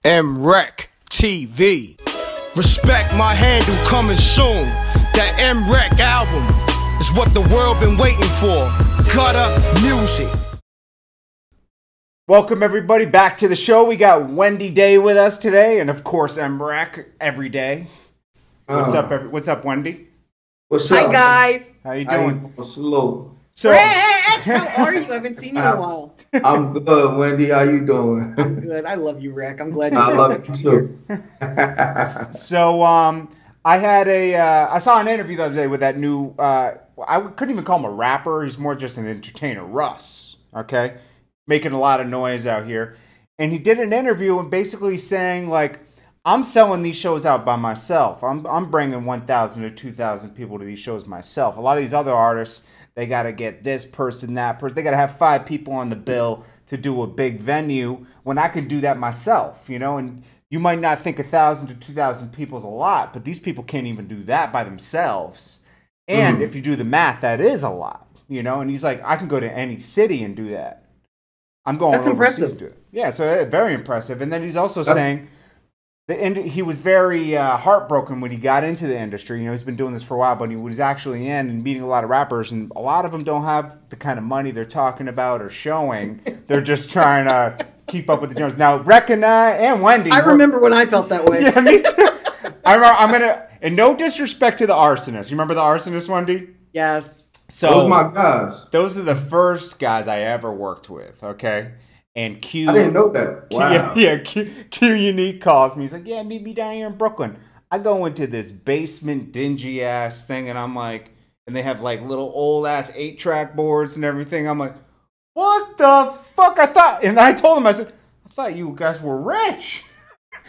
M.Reck TV. Respect my handle, coming soon. That M.Reck album is what the world been waiting for. Gutter music. Welcome everybody back to the show. We got Wendy Day with us today, and of course M.Reck every day. What's up, Wendy? What's up? Hi guys. How you doing? Hello. So, how are you? I haven't seen you in a while. I'm good, Wendy. How you doing? I'm good. I love you, Reck. I'm glad you I love you too. So, I saw an interview the other day with that new, I couldn't even call him a rapper. He's more just an entertainer, Russ. Okay, making a lot of noise out here, and he did an interview and basically saying like, I'm selling these shows out by myself. I'm bringing 1,000 to 2,000 people to these shows myself. A lot of these other artists, they got to get this person, that person. They got to have 5 people on the bill to do a big venue when I can do that myself, you know? And you might not think 1,000 to 2,000 people is a lot, but these people can't even do that by themselves. And if you do the math, that is a lot, you know? And he's like, I can go to any city and do that. I'm going That's overseas impressive. to do it. Yeah, so very impressive. And then he's also saying he was very heartbroken when he got into the industry. You know, he's been doing this for a while, but he was actually in and meeting a lot of rappers, and a lot of them don't have the kind of money they're talking about or showing. They're just trying to keep up with the Jones. Now, Reck and Wendy. I remember when I felt that way. Yeah, me too. I'm gonna, and no disrespect to the arsonist. You remember the arsonist, Wendy? Yes. So Those are my guys. Those are the first guys I ever worked with. Okay. And Q, I didn't know that. Wow. Yeah, Q Unique calls me. He's like, yeah, meet me down here in Brooklyn. I go into this basement, dingy ass thing, and I'm like, and they have like little old ass 8-track boards and everything. I'm like, what the fuck? And I told him, I said, I thought you guys were rich.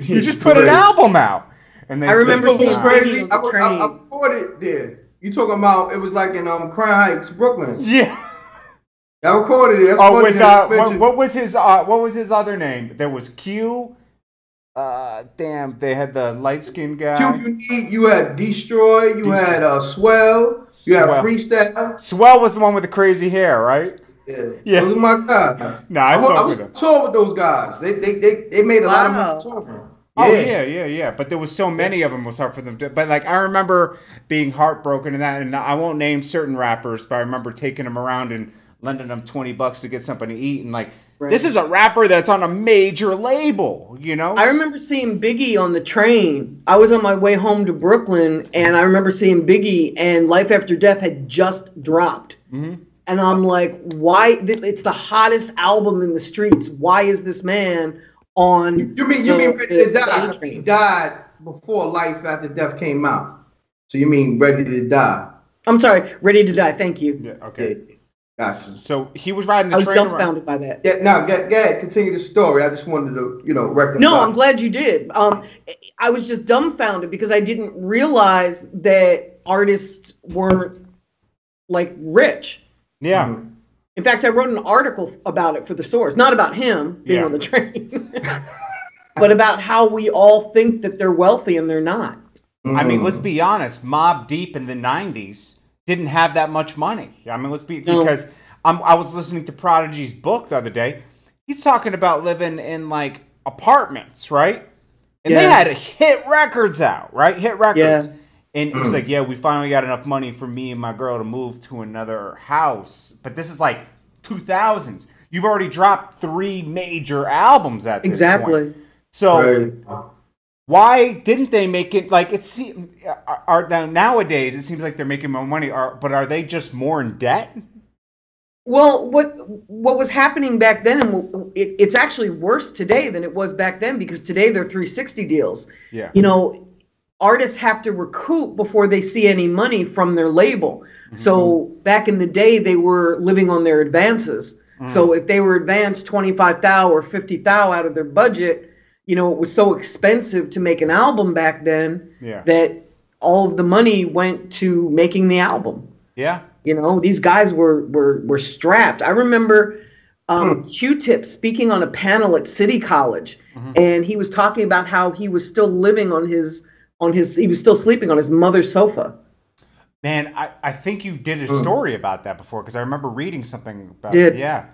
You just put an album out. And they I remember said, seeing "Nah." crazy. I recorded there. You talking about, it was like in Crown Heights, Brooklyn. Yeah. I recorded it. That's Oh, funny with that you mentioned. what was his other name? There was Q. Damn, they had the light skinned guy. Q Unique, you had Destroy, you had Swell, you had Freestyle. Swell was the one with the crazy hair, right? Yeah. Those are my guys. Nah, I fuck with them. I was tour with those guys. They made a lot of money touring. Oh yeah. But there was so many of them. It was hard for them to. But like I remember being heartbroken in that, and I won't name certain rappers, but I remember taking them around and lending them $20 to get something to eat, and like this is a rapper that's on a major label, you know. I remember seeing Biggie on the train. I was on my way home to Brooklyn, and I remember seeing Biggie, and Life After Death had just dropped. And I'm like, why? It's the hottest album in the streets. Why is this man on? You mean Ready to Die? He died before Life After Death came out. So you mean Ready to Die? I'm sorry, Ready to Die. Thank you. Yeah, okay. Yeah. Gotcha. So he was riding the train. I was dumbfounded by that. Yeah, no, go ahead, continue the story. I just wanted to, rectify. No, I'm glad you did. I was just dumbfounded because I didn't realize that artists weren't like rich. Yeah. In fact, I wrote an article about it for The Source, not about him being on the train, but about how we all think that they're wealthy and they're not. I mean, let's be honest. Mobb Deep in the 90s didn't have that much money. I mean, because I was listening to Prodigy's book the other day. He's talking about living in like apartments, right? And they had hit records out, right? Hit records. Yeah. And it was like, yeah, we finally got enough money for me and my girl to move to another house. But this is like 2000s. You've already dropped 3 major albums at this point. So why didn't they make it like it's nowadays? It seems like they're making more money. But are they just more in debt? Well, what was happening back then, and it's actually worse today than it was back then, because today they're 360 deals. Yeah, you know, artists have to recoup before they see any money from their label. So back in the day, they were living on their advances. So if they were advanced 25,000 or 50,000 out of their budget, you know, it was so expensive to make an album back then that all of the money went to making the album. Yeah. You know, these guys were strapped. I remember Q-Tip speaking on a panel at City College, and he was talking about how he was still living he was still sleeping on his mother's sofa. Man, I think you did a story about that before, because I remember reading something about it. Yeah.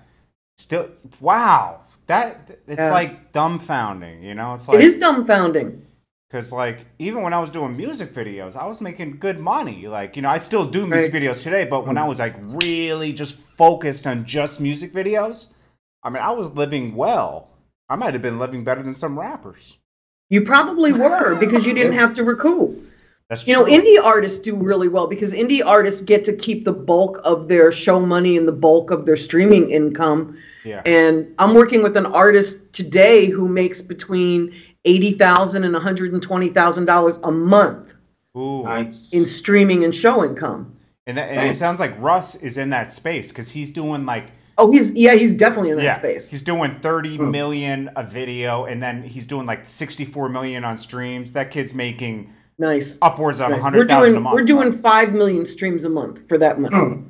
Still, wow. It's like dumbfounding, you know? It's like, it is dumbfounding. Because, like, even when I was doing music videos, I was making good money. Like, you know, I still do music videos today, but when I was, like, really just focused on just music videos, I mean, I was living well. I might have been living better than some rappers. You probably were, because you didn't have to recoup. That's true. You know, indie artists do really well because indie artists get to keep the bulk of their show money and the bulk of their streaming income. Yeah. And I'm working with an artist today who makes between $80,000 and $120,000 a month in streaming and show income. And it sounds like Russ is in that space because he's doing like. Oh, he's definitely in that space. He's doing 30 million a video, and then he's doing like 64 million on streams. That kid's making upwards of 100,000 a month. We're doing 5 million streams a month for that month.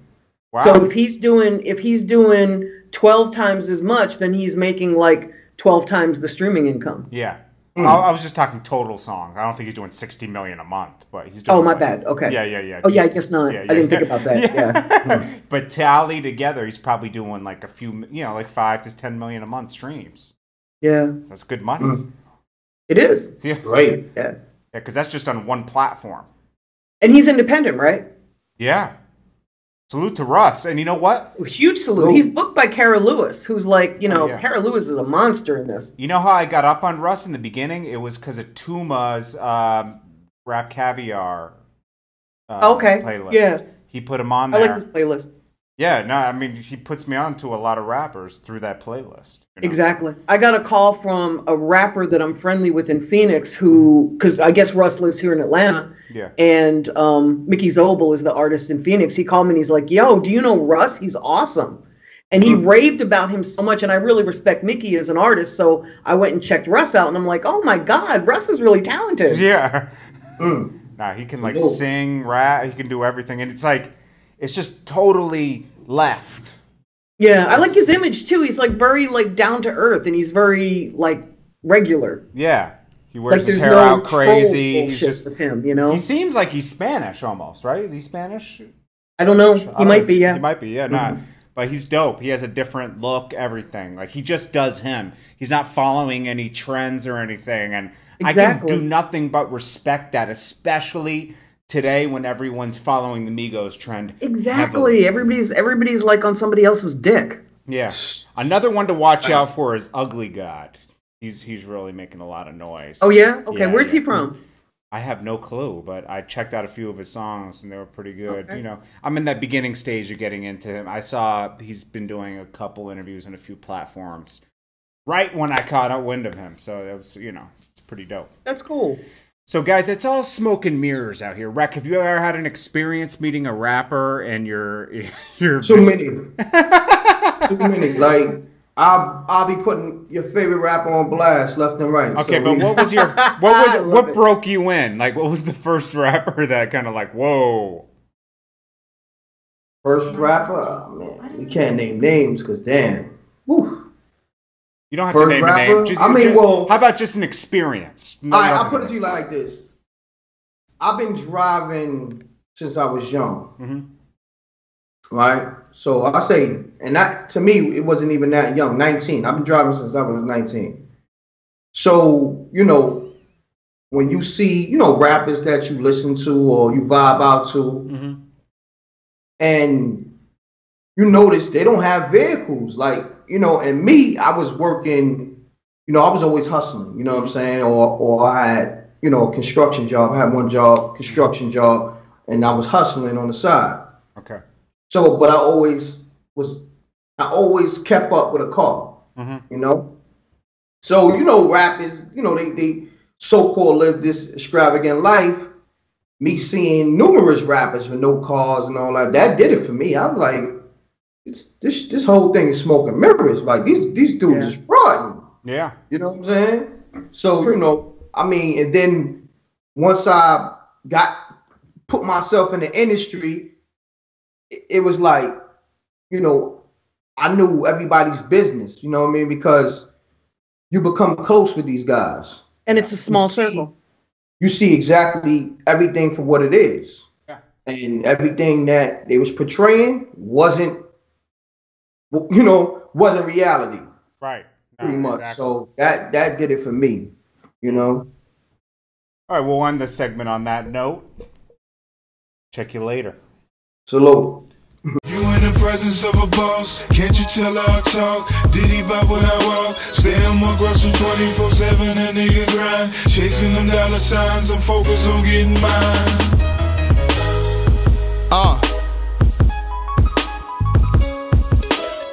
Wow. So if he's doing 12 times as much, then he's making like 12 times the streaming income. Yeah. I was just talking total songs. I don't think he's doing 60 million a month, but he's doing. Oh, my bad. Okay. Yeah. Oh, yeah, I guess not. I didn't think about that. Yeah. But tally together, he's probably doing like a few, you know, like 5 to 10 million a month streams. Yeah. That's good money. It is. Yeah. Great. Yeah. Yeah, because that's just on one platform. And he's independent, right? Yeah. Salute to Russ. And you know what? Huge salute. He's booked by Kara Lewis, who's like, you know, Kara Lewis is a monster in this. You know how I got up on Russ in the beginning? It was because of Tuma's Rap Caviar playlist. Yeah. He put him on there. I like this playlist. Yeah, no, I mean, he puts me on to a lot of rappers through that playlist. You know? Exactly. I got a call from a rapper that I'm friendly with in Phoenix who, because I guess Russ lives here in Atlanta. Yeah. And Mickey Zobel is the artist in Phoenix. He called me and he's like, yo, do you know Russ? He's awesome. And he raved about him so much. And I really respect Mickey as an artist. So I went and checked Russ out and I'm like, oh my God, Russ is really talented. Yeah. Nah, he can like sing, rap, he can do everything. And it's like, it's just totally left. Yeah, I like his image too. He's like very like down to earth and he's very like regular. Yeah. He wears his hair out crazy. He's just with him, you know. He seems like he's Spanish almost, right? Is he Spanish? I don't know. He might be, yeah. He might be, yeah. Not, but he's dope. He has a different look, everything. Like he just does him. He's not following any trends or anything. And I can do nothing but respect that, especially today when everyone's following the Migos trend. Exactly. Heavily. Everybody's like on somebody else's dick. Yeah. Another one to watch out for is Ugly God. He's really making a lot of noise. Oh yeah? Okay. Where's he from? I have no clue, but I checked out a few of his songs and they were pretty good. Okay. You know, I'm in that beginning stage of getting into him. I saw he's been doing a couple interviews on a few platforms right when I caught a wind of him. So that was, you know, it's pretty dope. That's cool. So guys, it's all smoke and mirrors out here. Rec, have you ever had an experience meeting a rapper and you're too many. Too many. Like I'll be putting your favorite rapper on blast left and right. Okay, so but what was your what broke you in? Like what was the first rapper that kind of like, whoa? First rapper? Oh, man, we can't name names because damn. Whew. You don't have to name a name. How about just an experience? All right, I'll put it to you like this. I've been driving since I was young. Right? So I say, and that to me, it wasn't even that young, 19. I've been driving since I was 19. So, you know, when you see, you know, rappers that you listen to or you vibe out to, and you notice they don't have vehicles. Like, you know, and me, I was working, you know, I was always hustling, you know what I'm saying? Or I had, you know, a construction job. I had one job, construction job, and I was hustling on the side. Okay. So, but I always kept up with a car, you know? So, you know, rappers, you know, they so-called live this extravagant life. Me seeing numerous rappers with no cars and all that did it for me. I'm like, this whole thing is smoke and mirrors. Like, these dudes is frauding. Yeah. You know what I'm saying? So, you know, I mean, and then once I put myself in the industry, it was like, you know, I knew everybody's business, you know what I mean? Because you become close with these guys. And it's a small circle. You see exactly everything for what it is. Yeah. And everything that they was portraying wasn't you know, wasn't reality. Right. Pretty much. Exactly. So that did it for me, you know. All right, we'll end this segment on that note. Check you later. Salute. You in the presence of a boss, can't you tell I talk? Diddy bop when I walk, stay on my grocery 24/7, that nigga grind. Chasing them dollar signs, I'm focused on getting mine.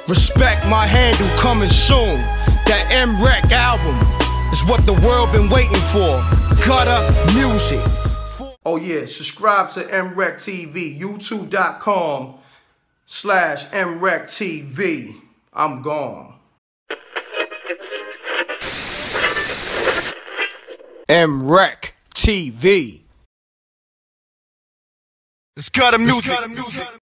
Respect my handle coming soon. That M.Reck album is what the world been waiting for. Gutter music. Oh yeah, subscribe to M.Reck TV, youtube.com/mrecktv. I'm gone. M.Reck TV. It's gutter music.